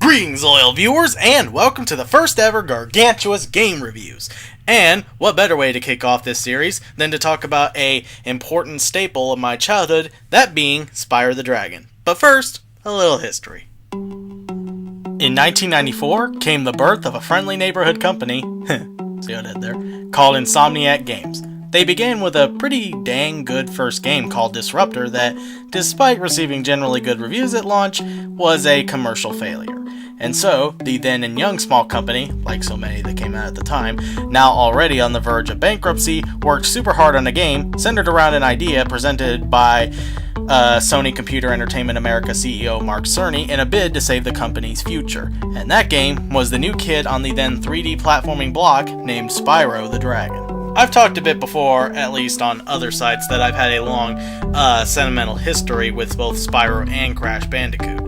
Greetings, loyal viewers, and welcome to the first ever gargantuous game reviews. And what better way to kick off this series than to talk about a important staple of my childhood, that being Spyro the Dragon. But first, a little history. In 1994 came the birth of a friendly neighborhood company, see what I did there, called Insomniac Games. They began with a pretty dang good first game called Disruptor that, despite receiving generally good reviews at launch, was a commercial failure. And so, the then and young small company, like so many that came out at the time, now already on the verge of bankruptcy, worked super hard on a game centered around an idea presented by Sony Computer Entertainment America CEO Mark Cerny in a bid to save the company's future. And that game was the new kid on the then 3D platforming block named Spyro the Dragon. I've talked a bit before, at least on other sites, that I've had a long sentimental history with both Spyro and Crash Bandicoot.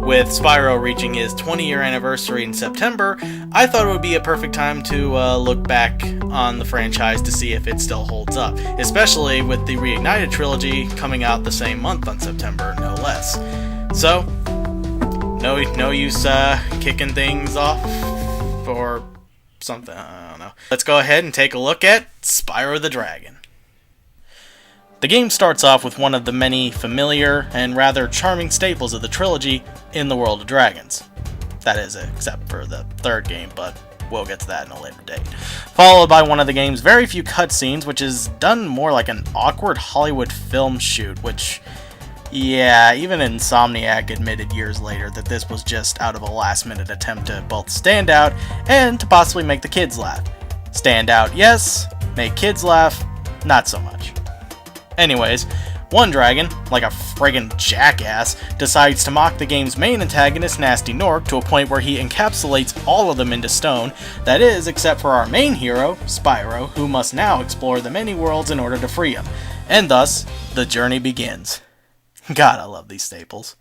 With Spyro reaching his 20-year anniversary in September, I thought it would be a perfect time to look back on the franchise to see if it still holds up, especially with the Reignited Trilogy coming out the same month on September, no less. So, no use kicking things off or something, I don't know. Let's go ahead and take a look at Spyro the Dragon. The game starts off with one of the many familiar and rather charming staples of the trilogy in the world of dragons. That is, except for the third game, but we'll get to that in a later date. Followed by one of the game's very few cutscenes, which is done more like an awkward Hollywood film shoot, which, yeah, even Insomniac admitted years later that this was just out of a last-minute attempt to both stand out and to possibly make the kids laugh. Stand out, yes. Make kids laugh, not so much. Anyways, one dragon, like a friggin' jackass, decides to mock the game's main antagonist, Nasty Nork, to a point where he encapsulates all of them into stone, that is, except for our main hero, Spyro, who must now explore the many worlds in order to free him. And thus, the journey begins. God, I love these staples.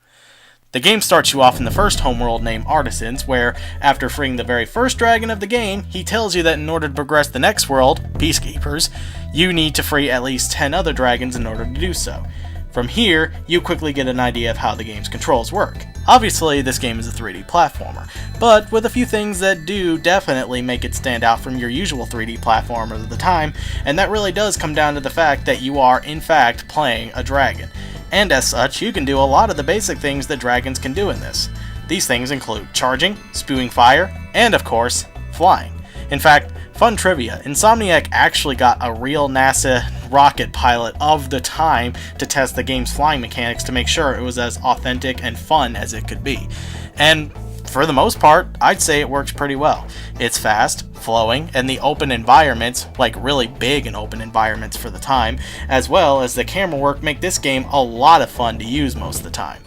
The game starts you off in the first homeworld named Artisans, where, after freeing the very first dragon of the game, he tells you that in order to progress the next world, Peacekeepers, you need to free at least 10 other dragons in order to do so. From here, you quickly get an idea of how the game's controls work. Obviously, this game is a 3D platformer, but with a few things that do definitely make it stand out from your usual 3D platformer of the time, and that really does come down to the fact that you are, in fact, playing a dragon. And as such, you can do a lot of the basic things that dragons can do in this. These things include charging, spewing fire, and of course, flying. In fact, fun trivia, Insomniac actually got a real NASA rocket pilot of the time to test the game's flying mechanics to make sure it was as authentic and fun as it could be. And for the most part, I'd say it works pretty well. It's fast, flowing, and the open environments, like really big and open environments for the time, as well as the camera work make this game a lot of fun to use most of the time.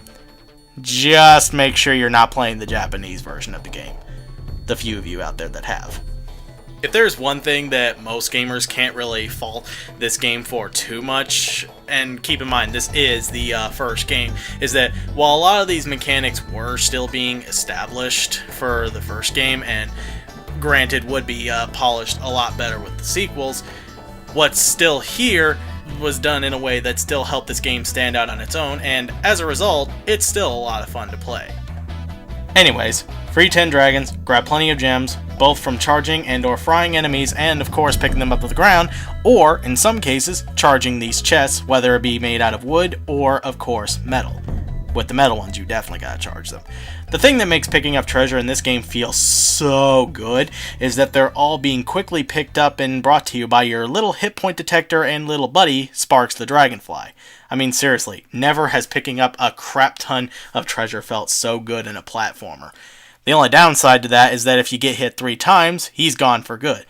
Just make sure you're not playing the Japanese version of the game. The few of you out there that have. If there's one thing that most gamers can't really fault this game for too much, and keep in mind this is the first game, is that while a lot of these mechanics were still being established for the first game, and granted would be polished a lot better with the sequels, what's still here was done in a way that still helped this game stand out on its own, and as a result, it's still a lot of fun to play. Anyways, free 10 dragons, grab plenty of gems, both from charging and or frying enemies and of course picking them up off the ground, or in some cases, charging these chests, whether it be made out of wood or of course metal. With the metal ones, you definitely gotta charge them. The thing that makes picking up treasure in this game feel so good is that they're all being quickly picked up and brought to you by your little hit point detector and little buddy, Sparks the Dragonfly. I mean, seriously, never has picking up a crap ton of treasure felt so good in a platformer. The only downside to that is that if you get hit 3 times, he's gone for good.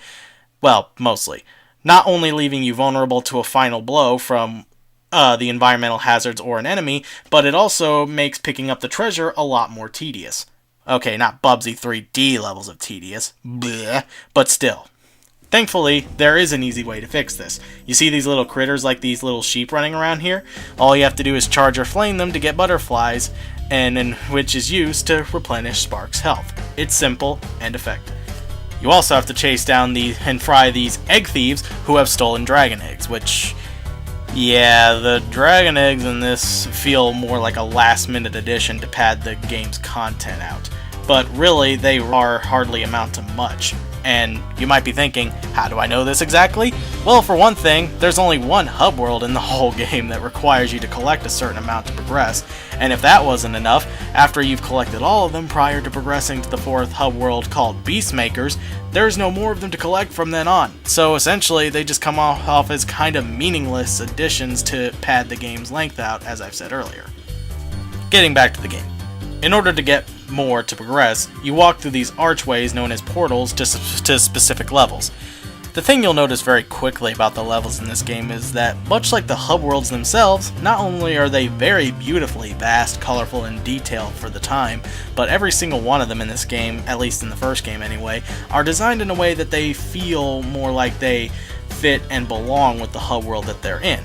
Well, mostly. Not only leaving you vulnerable to a final blow from the environmental hazards or an enemy, but it also makes picking up the treasure a lot more tedious. Okay, not Bubsy 3D levels of tedious, bleh, but still. Thankfully, there is an easy way to fix this. You see these little critters like these little sheep running around here? All you have to do is charge or flame them to get butterflies, and which is used to replenish Spark's health. It's simple and effective. You also have to chase down and fry these egg thieves who have stolen dragon eggs, which, yeah, the dragon eggs in this feel more like a last-minute addition to pad the game's content out. but really they are hardly amount to much. And you might be thinking, how do I know this exactly? Well, for one thing, there's only one hub world in the whole game that requires you to collect a certain amount to progress, and if that wasn't enough, after you've collected all of them prior to progressing to the fourth hub world called Beastmakers, there's no more of them to collect from then on. So essentially, they just come off as kind of meaningless additions to pad the game's length out, as I've said earlier. Getting back to the game. In order to get more to progress, you walk through these archways known as portals to specific levels. The thing you'll notice very quickly about the levels in this game is that, much like the hub worlds themselves, not only are they very beautifully vast, colorful, and detailed for the time, but every single one of them in this game, at least in the first game anyway, are designed in a way that they feel more like they fit and belong with the hub world that they're in.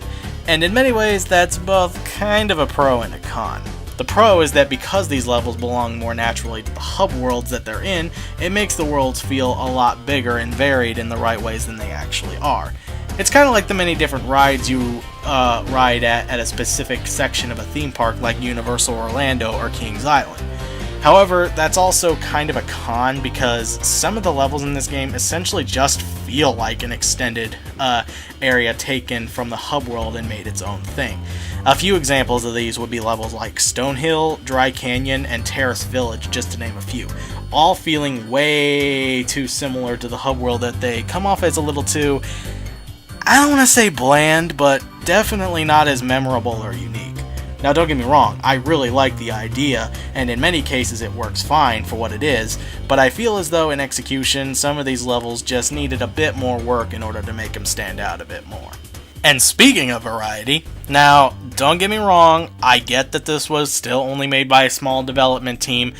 And in many ways, that's both kind of a pro and a con. The pro is that because these levels belong more naturally to the hub worlds that they're in, it makes the worlds feel a lot bigger and varied in the right ways than they actually are. It's kind of like the many different rides you ride at a specific section of a theme park like Universal Orlando or Kings Island. However, that's also kind of a con because some of the levels in this game essentially just feel like an extended area taken from the hub world and made its own thing. A few examples of these would be levels like Stonehill, Dry Canyon, and Terrace Village, just to name a few, all feeling way too similar to the hub world that they come off as a little too, I don't want to say bland, but definitely not as memorable or unique. Now don't get me wrong, I really like the idea, and in many cases it works fine for what it is, but I feel as though in execution some of these levels just needed a bit more work in order to make them stand out a bit more. And speaking of variety, now don't get me wrong, I get that this was still only made by a small development team,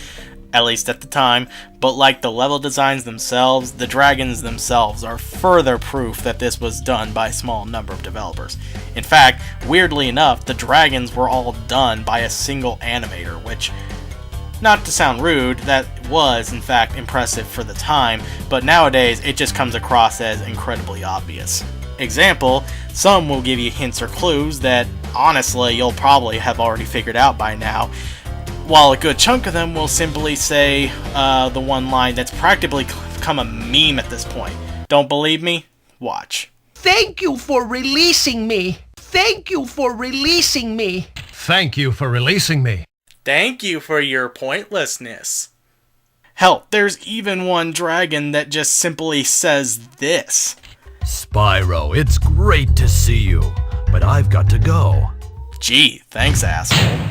at least at the time, but like the level designs themselves, the dragons themselves are further proof that this was done by a small number of developers. In fact, weirdly enough, the dragons were all done by a single animator, which, not to sound rude, that was in fact impressive for the time, but nowadays it just comes across as incredibly obvious. Example, some will give you hints or clues that honestly you'll probably have already figured out by now, while a good chunk of them will simply say the one line that's practically become a meme at this point. Don't believe me? Watch. Thank you for releasing me. Thank you for releasing me. Thank you for releasing me. Thank you for your pointlessness. Hell, there's even one dragon that just simply says this. Spyro, it's great to see you, but I've got to go. Gee, thanks, asshole.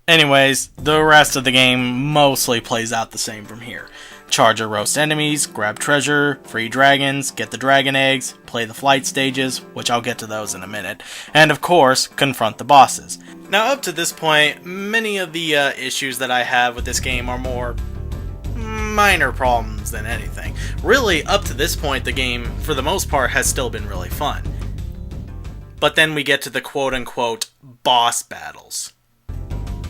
Anyways, the rest of the game mostly plays out the same from here. Charge or roast enemies, grab treasure, free dragons, get the dragon eggs, play the flight stages, which I'll get to those in a minute, and of course, confront the bosses. Now up to this point, many of the issues that I have with this game are more minor problems than anything. Really, up to this point, the game, for the most part, has still been really fun. But then we get to the quote-unquote boss battles.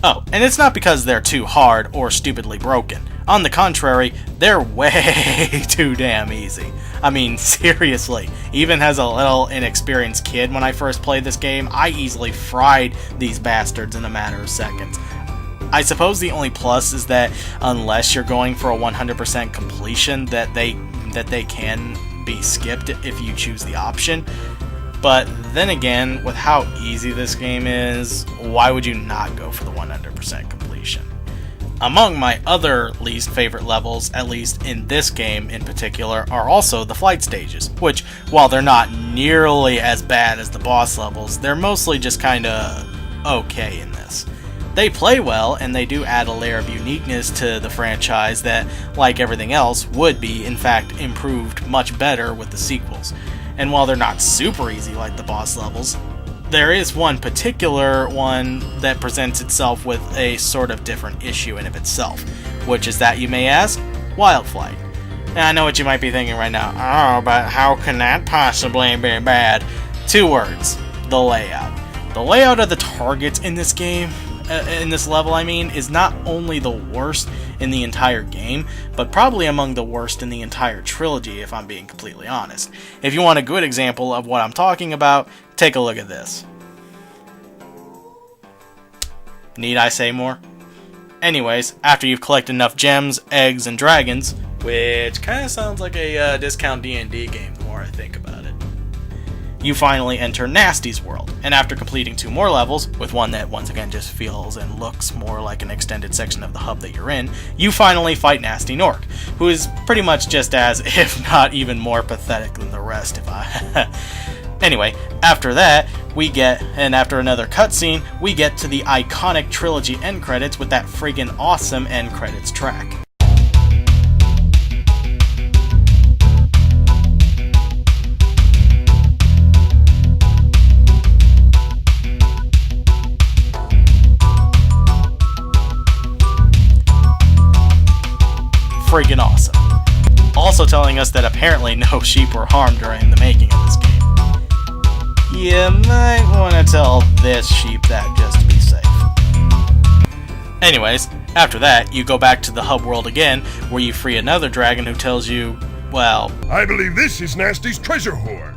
Oh, and it's not because they're too hard or stupidly broken. On the contrary, they're way too damn easy. I mean, seriously, even as a little inexperienced kid when I first played this game, I easily fried these bastards in a matter of seconds. I suppose the only plus is that unless you're going for a 100% completion, that they can be skipped if you choose the option. But then again, with how easy this game is, why would you not go for the 100% completion? Among my other least favorite levels, at least in this game in particular, are also the flight stages, which, while they're not nearly as bad as the boss levels, they're mostly just kinda okay in this. They play well, and they do add a layer of uniqueness to the franchise that, like everything else, would be, in fact, improved much better with the sequels. And while they're not super easy like the boss levels, there is one particular one that presents itself with a sort of different issue in of itself, which is that, you may ask, Wild Flight. Now I know what you might be thinking right now, oh, but how can that possibly be bad? 2 words, the layout. The layout of the targets in this game, in this level I mean, is not only the worst in the entire game, but probably among the worst in the entire trilogy, if I'm being completely honest. If you want a good example of what I'm talking about, take a look at this. Need I say more? Anyways, after you've collected enough gems, eggs, and dragons, which kind of sounds like a discount D&D game the more I think about it, you finally enter Nasty's world, and after completing 2 more levels, with one that once again just feels and looks more like an extended section of the hub that you're in, you finally fight Nasty Nork, who is pretty much just as, if not even more pathetic than the rest, Anyway, after that, after another cutscene, we get to the iconic Trilogy end credits with that friggin' awesome end credits track. Friggin' awesome. Also telling us that apparently no sheep were harmed during the making of this game. You might want to tell this sheep that just to be safe. Anyways, after that, you go back to the hub world again, where you free another dragon who tells you, well... I believe this is Nasty's treasure hoard,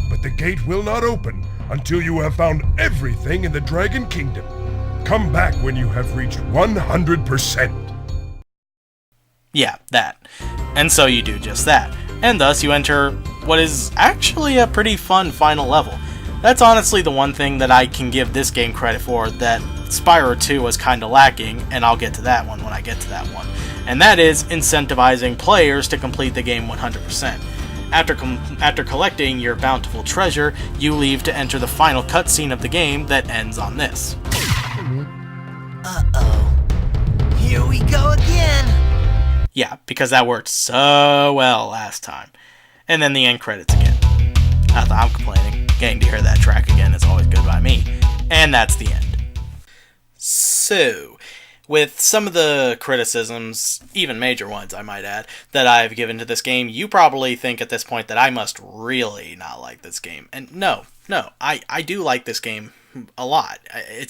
but the gate will not open until you have found everything in the Dragon Kingdom. Come back when you have reached 100%. Yeah, that. And so you do just that. And thus you enter what is actually a pretty fun final level. That's honestly the one thing that I can give this game credit for that Spyro 2 was kinda lacking, and I'll get to that one when I get to that one. And that is incentivizing players to complete the game 100%. After collecting your bountiful treasure, you leave to enter the final cutscene of the game that ends on this. Uh-oh. Here we go again! Yeah, because that worked so well last time. And then the end credits again. Not that I'm complaining. Getting to hear that track again is always good by me. And that's the end. So, with some of the criticisms, even major ones I might add, that I've given to this game, you probably think at this point that I must really not like this game. And no, I do like this game a lot. I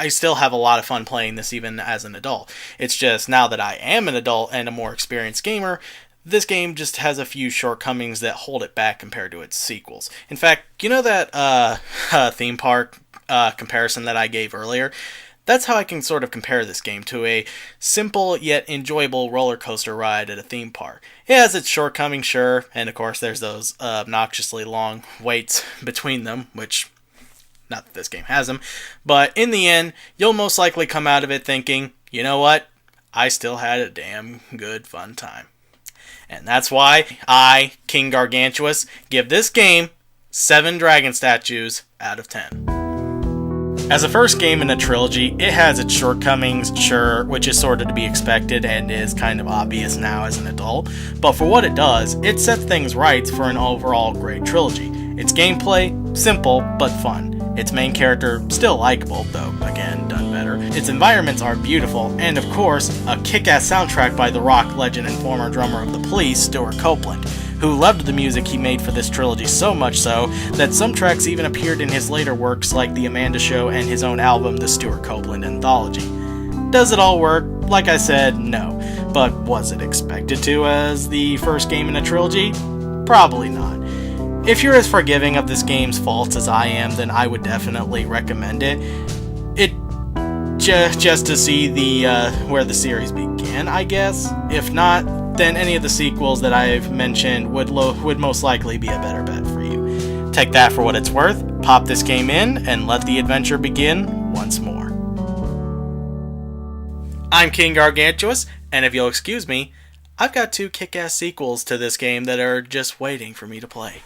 still have a lot of fun playing this even as an adult. It's just now that I am an adult and a more experienced gamer, this game just has a few shortcomings that hold it back compared to its sequels. In fact, you know that theme park comparison that I gave earlier? That's how I can sort of compare this game to a simple yet enjoyable roller coaster ride at a theme park. It has its shortcomings, sure, and of course there's those obnoxiously long waits between them, which, not that this game has them, but in the end, you'll most likely come out of it thinking, you know what, I still had a damn good fun time. And that's why I, King Gargantuous, give this game 7 dragon statues out of 10. As a first game in a trilogy, it has its shortcomings, sure, which is sort of to be expected and is kind of obvious now as an adult, but for what it does, it sets things right for an overall great trilogy. Its gameplay, simple but fun. Its main character, still likable, though, again, done better. Its environments are beautiful, and of course, a kick-ass soundtrack by the rock legend and former drummer of the Police, Stuart Copeland, who loved the music he made for this trilogy so much so that some tracks even appeared in his later works like The Amanda Show and his own album, The Stuart Copeland Anthology. Does it all work? Like I said, no. But was it expected to as the first game in a trilogy? Probably not. If you're as forgiving of this game's faults as I am, then I would definitely recommend it. Just to see where the series began, I guess. If not, then any of the sequels that I've mentioned would most likely be a better bet for you. Take that for what it's worth, pop this game in, and let the adventure begin once more. I'm King Gargantuous, and if you'll excuse me, I've got 2 kick-ass sequels to this game that are just waiting for me to play.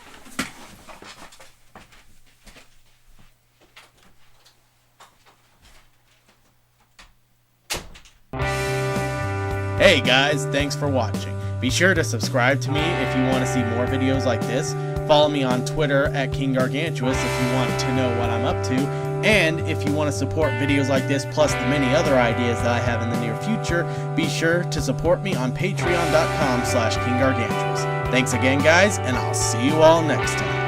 Hey guys, thanks for watching. Be sure to subscribe to me if you want to see more videos like this. Follow me on Twitter at King Gargantuous if you want to know what I'm up to. And if you want to support videos like this plus the many other ideas that I have in the near future, be sure to support me on patreon.com/KingGargantuous. Thanks again guys, and I'll see you all next time.